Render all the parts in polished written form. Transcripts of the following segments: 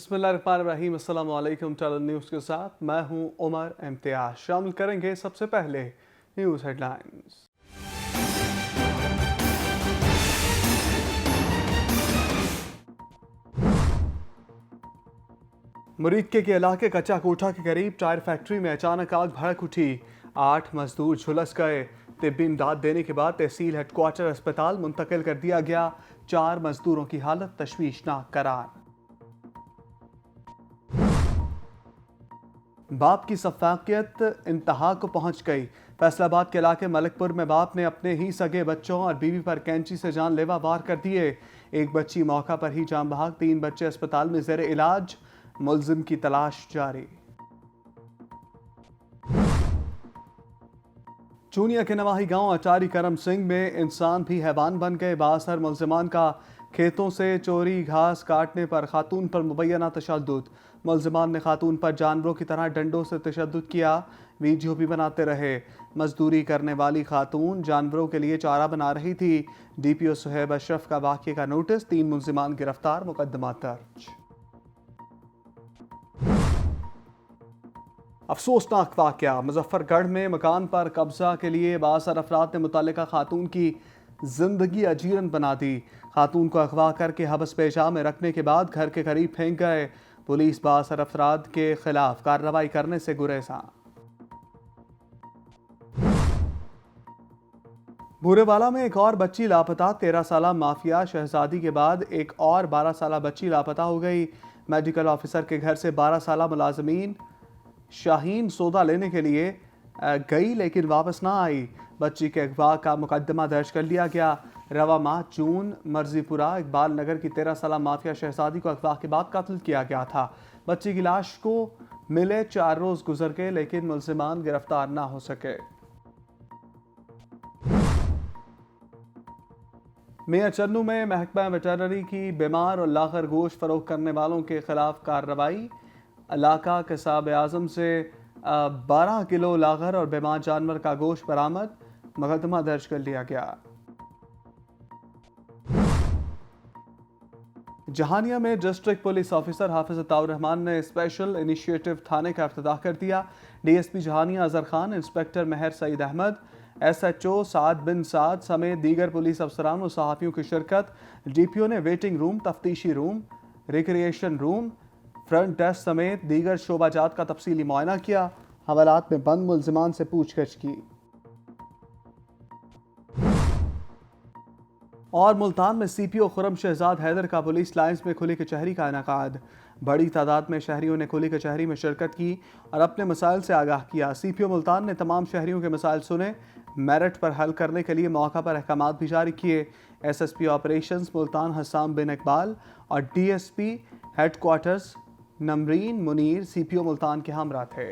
बिस्मिल्लाहिर्रहमानिर्रहीम। अस्सलाम वालेकुम। टलन न्यूज़ के साथ मैं हूं उमर इम्तियाज। शामिल करेंगे सबसे पहले न्यूज़ हेडलाइंस। मुरीदके के इलाके कच्चा कोठा के करीब टायर फैक्ट्री में अचानक आग भड़क उठी। 8 मजदूर झुलस गए। तिब्बी इमदाद देने के बाद तहसील हेडक्वार्टर अस्पताल मुंतकिल कर दिया गया। 4 मजदूरों की हालत तशवीशनाक करार। बाप की सफाकियत इंतहा को पहुंच गई। फैसलाबाद के इलाके मलिकपुर में बाप ने अपने ही सगे बच्चों और बीवी पर कैंची से जानलेवा वार कर दिए। एक बच्ची मौका पर ही जान बहक, 3 बच्चे अस्पताल में जेर इलाज। मुलजिम की तलाश जारी। चूनिया के नवाही गांव अटारी करम सिंह में इंसान भी हैवान बन गए। बासर मुलजिमान का खेतों से चोरी घास काटने पर खातून पर मुबैना तशद्दुद। मुलजिमान ने खातून पर जानवरों की तरह डंडों से तशद्दुद किया। वीडियो भी बनाते रहे। मजदूरी करने वाली खातून जानवरों के लिए चारा बना रही थी। DPO सुहेब अशरफ का वाक़े का नोटिस। 3 मुलजिमान गिरफ्तार, मुकदमा दर्ज। अफसोसनाक वाक़या। मुजफ्फरगढ़ में मकान पर कब्जा के लिए बासर अफराद ने मुतल्लिका खातून की जिंदगी अजीरन बना दी। खातून को अगवा करके हबस पेशा में रखने के बाद घर के करीब फेंक गए। पुलिस बासर अफराद के खिलाफ कार्रवाई करने से गुरेजा। भूरेवाला में एक और बच्ची लापता। 13 साला माफिया शहजादी के बाद एक और 12 साला बच्ची लापता हो गई। मेडिकल ऑफिसर के घर से 12 साला मुलाजमीन शाहीन सौदा लेने के लिए गई लेकिन वापस ना आई। बच्ची के अगवा का मुकदमा दर्ज कर लिया गया। रवा माह जून मर्जीपुरा इकबाल नगर की 13 साला माफिया शहजादी को अगवा के बाद कत्ल किया गया था। बच्ची की लाश को मिले 4 रोज गुजर गए लेकिन मुलजिमान गिरफ्तार ना हो सके। मियां चन्नू में महकमा वेटरनरी की बीमार और लाखर गोश्त फरोख्त करने वालों के खिलाफ कार्रवाई। इलाका कसाब आजम से 12 किलो लागर और बीमार जानवर का गोश्त बरामद। मुकदमा दर्ज कर लिया गया। जहानिया में डिस्ट्रिक्ट पुलिस ऑफिसर हाफिज अताउर रहमान ने स्पेशल इनिशिएटिव थाने का इफ्तिताह कर दिया। DSP जहानिया अजहर खान, इंस्पेक्टर महर सईद अहमद, SHO साद बिन साद समेत दीगर पुलिस अफसरान और सहाफ़ियों की शिरकत। DPO ने वेटिंग रूम, तफ्तीशी room, recreation room, front desk समेत दीगर शोबाजात का तफसीली मुआयना किया। हवालात में बंद मुलजिमान से पूछगछ की। और मुल्तान में CPO खुरम शहजाद हैदर का पुलिस लाइन्स में खुली कचहरी का इनेकाद। बड़ी तादाद में शहरियों ने खुली कचहरी में शिरकत की और अपने मसाइल से आगाह किया। CPO मुल्तान ने तमाम शहरियों के मसाइल सुने, मेरिट पर हल करने के लिए मौका पर अहकामात भी जारी किए। SSP ऑपरेशंस मुल्तान हसाम बिन इकबाल और DSP headquarters Namreen Munir CPO Multan के हमरा थे।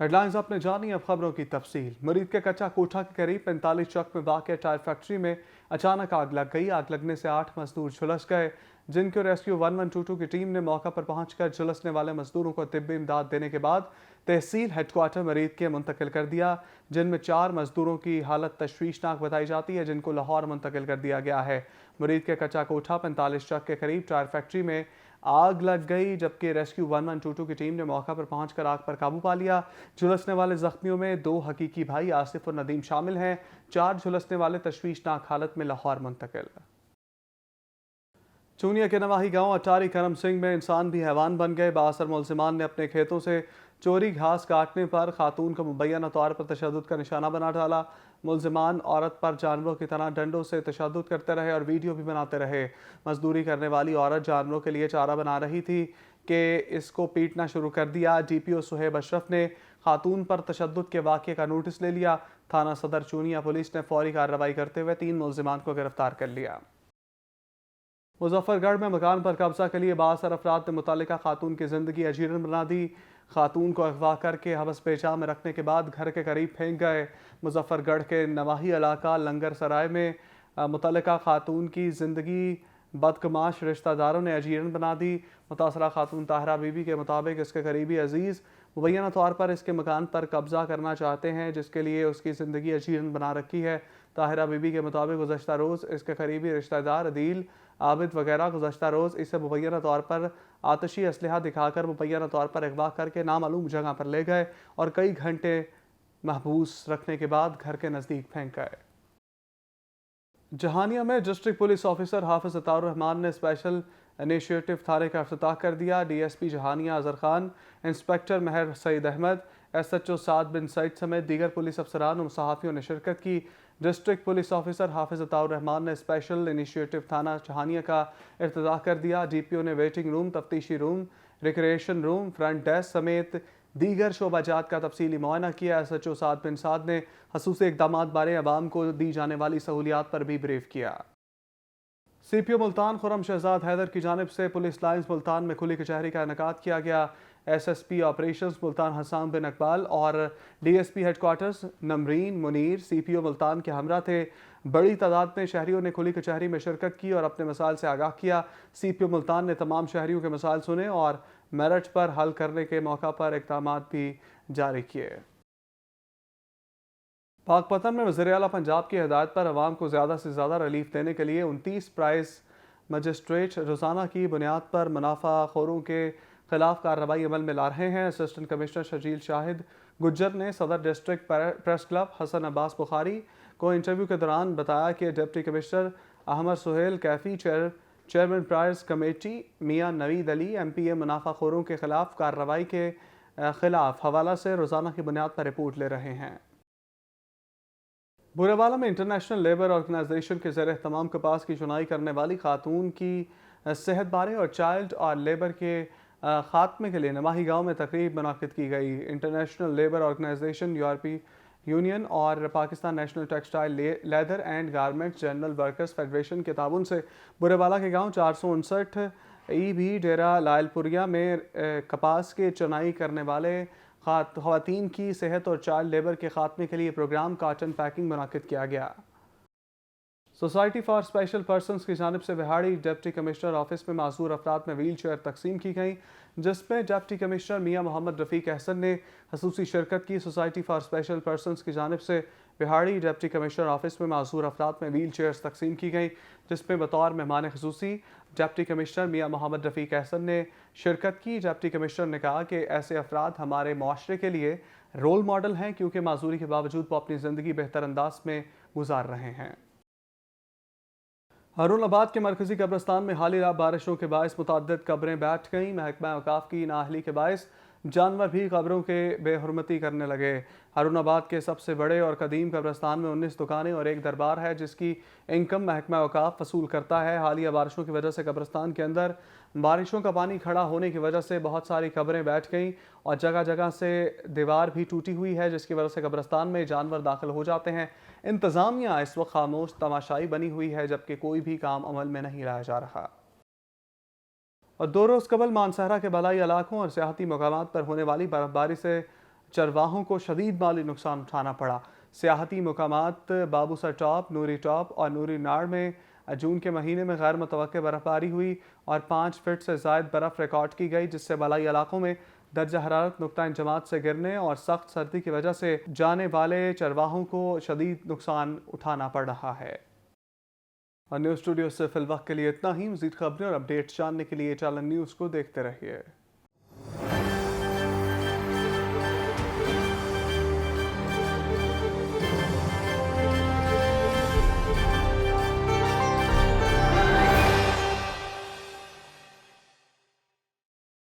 हेडलाइंस आपने जानी, अब खबरों की तफसील। मुरीद के कच्चा कोठा के करीब 45 चौक में वाक़ टायर फैक्ट्री में अचानक आग लग गई। आग लगने से 8 मजदूर झुलस गए, जिनको रेस्क्यू 1122 की टीम ने मौका पर पहुंचकर झुलसने वाले मजदूरों को तिब्बी इमदाद देने के बाद तहसील हेडक्वार्टर मुरीद के मुंतकिल कर दिया, जिनमें 4 मजदूरों की हालत तशवीशनाक बताई जाती है, जिनको लाहौर मुंतकिल कर दिया गया है। मुरीद के कच्चा कोठा 45 चौक के करीब टायर फैक्ट्री में आग लग गई, जबकि रेस्क्यू 1122 की टीम ने मौका पर पहुंचकर आग पर काबू पा लिया। झुलसने वाले जख्मियों में 2 हकीकी भाई आसिफ और नदीम शामिल हैं। 4 झुलसने वाले तशवीशनाक हालत में लाहौर मुंतकिल। चूनिया के नवाही गांव अटारी करम सिंह में इंसान भी हैवान बन गए। बासर मुलजिमान ने अपने खेतों से चोरी घास काटने पर खातून को मुबैना तौर पर तशद्दुद का निशाना बना डाला। मुलजिमान औरत पर जानवरों की तरह डंडों से तशद्दुद करते रहे और वीडियो भी बनाते रहे। मजदूरी करने वाली औरत जानवरों के लिए चारा बना रही थी कि इसको पीटना शुरू कर दिया। DPO सुहेब अशरफ ने खातून पर तशद्दुद के वाक़े का नोटिस ले लिया। थाना सदर चूनिया पुलिस ने फौरी कार्रवाई करते हुए 3 मुलजिमान को गिरफ्तार कर लिया। मुजफ्फरगढ़ में मकान पर कब्जा के लिए बासर अफराद ने मुतल्लिका खातून की जिंदगी अजीरन बना दी। खातून को अगवा करके हबस पेशा में रखने के बाद घर के करीब फेंक गए। मुजफ्फरगढ़ के नवाही इलाका लंगर सराय में मुतल्लिका खातून की जिंदगी बदकमाश रिश्तेदारों ने अजीरन बना दी। मुतासरा खातून ताहरा बीबी के मुताबिक इसके करीबी अजीज़ मुबैना तौर पर इसके मकान पर कब्जा करना चाहते हैं, जिसके लिए उसकी ज़िंदगी अजीरन बना रखी है। ताहिरा बीबी के मुताबिक गुज़श्ता रोज़ इसके करीबी रिश्तेदार अदील आबिद वगैरह गुज़श्ता रोज़ इसे मुबैना तौर पर आतशी असलहा दिखाकर मुबैना तौर पर अगवा करके नामालूम जगह पर ले गए और कई घंटे महबूस रखने के बाद घर के नज़दीक फेंक गए। जहानिया में डिस्ट्रिक्ट पुलिस ऑफिसर हाफिज अताउर रहमान ने स्पेशल इनिशिएटिव थाने का अफ्ताह कर दिया। डीएसपी जहानिया अजहर खान, इंस्पेक्टर महर सईद अहमद, एसएचओ साद बिन सईद समेत दीगर पुलिस अफसरान और सहाफ़ियों ने शिरकत की। डिस्ट्रिक्ट पुलिस ऑफिसर हाफिज अताउर रहमान ने स्पेशल इनिशिएटिव थाना जहानिया का इफ्तिताह कर दिया। डीपीओ ने वेटिंग रूम, तफ्तीशी room, recreation room, front desk समेत दीगर शोबाजात का तफसीली मुआयना किया। एसएचओ साद बिन साद ने खसूसी इक़दाम बारे अवाम को दी जाने वाली सहूलियात पर भी ब्रीफ किया। सीपीओ मुल्तान खुर्रम शहजाद हैदर की जानिब से पुलिस लाइन्स मुल्तान में खुली कचहरी का इनेकाद किया गया। एसएसपी ऑपरेशंस मुल्तान हसन बिन इकबाल और DSP headquarters Namreen Munir CPO Multan के हमरा थे। बड़ी तादाद में शहरियों ने खुली कचहरी में शिरकत की और अपने मसाइल से आगाह किया। सीपीओ मुल्तान ने तमाम शहरियों के मसाइल सुने और मेरिट पर हल करने के मौका पर इक़दाम भी जारी किए। पाकपतन में वज़ीर आला पंजाब की हिदायत पर अवाम को ज़्यादा से ज़्यादा रिलीफ देने के लिए 29 प्राइस मजिस्ट्रेट रोज़ाना की बुनियाद पर मुनाफा खोरों के खिलाफ कार्रवाई अमल में ला रहे हैं। असिस्टेंट कमिश्नर शजील शाहिद गुज्जर ने सदर district press club Hasan Abbas Bukhari को इंटरव्यू के दौरान बताया कि deputy commissioner Ahmed Suhail Kaifi chairman price committee Mian Naveed Ali MPA मुनाफाखोरों के खिलाफ कार्रवाई के खिलाफ हवाला से रोज़ाना की बुनियाद पर रिपोर्ट ले रहे हैं। बुरेवाला में इंटरनेशनल लेबर ऑर्गेनाइजेशन के ज़ेर एहतमाम कपास की चुनाई करने वाली खातून की सेहत बारे और चाइल्ड और लेबर के खात्मे के लिए नमाही गांव में तकरीब मुनाकिद की गई। इंटरनेशनल लेबर ऑर्गेनाइजेशन, यूरोपीय यूनियन और Pakistan national textile leather and garments general workers federation के ताबून से बुरेवाला के गांव 459 EB डेरा लायलपुरिया में कपास के चुनाई करने वाले ख़वातीन की सेहत और चाइल्ड लेबर के खात्मे के लिए प्रोग्राम काटन पैकिंग मुनाकिद किया गया। सोसाइटी फॉर स्पेशल पर्सनस की जानिब से बिहाड़ी डिप्टी कमिश्नर ऑफिस में माजूर अफराद में व्हील चेयर तकसीम की गई, जिसमें डिप्टी कमिश्नर मियां मोहम्मद रफ़ीक अहसन ने खसूसी शिरकत की। सोसाइटी फॉर स्पेशल पर्सनस की जानिब से बिहाड़ी डिप्टी कमिश्नर ऑफिस में माजूर अफराद में व्हील चेयर्स तकसीम की गई, जिसमें बतौर मेहमान खसूसी डिप्टी कमिश्नर मियां मोहम्मद रफ़ीक अहसन ने शिरकत की। डिप्टी कमिश्नर ने कहा कि ऐसे अफराद हमारे माशरे के लिए रोल मॉडल हैं, क्योंकि माजूरी के बावजूद वो अपनी ज़िंदगी बेहतर अंदाज में गुजार रहे हैं। हारून-आबाद के मरकजी कब्रिस्तान में हालिया बारिशों के बायस मुतअद्दिद कब्रें बैठ गईं। महकमा औकाफ की नाअहली के बायस जानवर भी कब्रों के बेहुरमती करने लगे। हारून-आबाद के सबसे बड़े और कदीम कब्रिस्तान में 19 दुकानें और एक दरबार है, जिसकी इनकम महकमा औकाफ वसूल करता है। हालिया बारिशों की वजह से कब्रिस्तान के अंदर बारिशों का पानी खड़ा होने की वजह से बहुत सारी कब्रें बैठ गईं और जगह जगह से दीवार भी टूटी हुई है, जिसकी वजह से कब्रिस्तान में जानवर दाखिल हो जाते हैं। इंतज़ामिया इस वक्त खामोश तमाशाई बनी हुई है, जबकि कोई भी काम अमल में नहीं लाया जा रहा। और 2 रोज़ कबल मानसहरा के बलाई इलाकों और सियाहती मकामात पर होने वाली बर्फबारी से चरवाहों को शदीद माली नुकसान उठाना पड़ा। सियाहती मकामात बाबूसर टॉप, नूरी टॉप और नूरी नाड़ में जून के महीने में गैर मुतवक्के बर्फबारी हुई और 5 फीट से ज़ायद बर्फ़ रिकॉर्ड की गई, जिससे बलाई इलाकों में दर्जा हरारत नुक्ता जमात से गिरने और सख्त सर्दी की वजह से जाने वाले चरवाहों को शदीद नुकसान उठाना पड़ रहा है। और न्यूज़ स्टूडियो से फिलवक्त के लिए इतना ही। मज़ीद खबरें और अपडेट्स जानने के लिए चैनल न्यूज़ को देखते रहिए।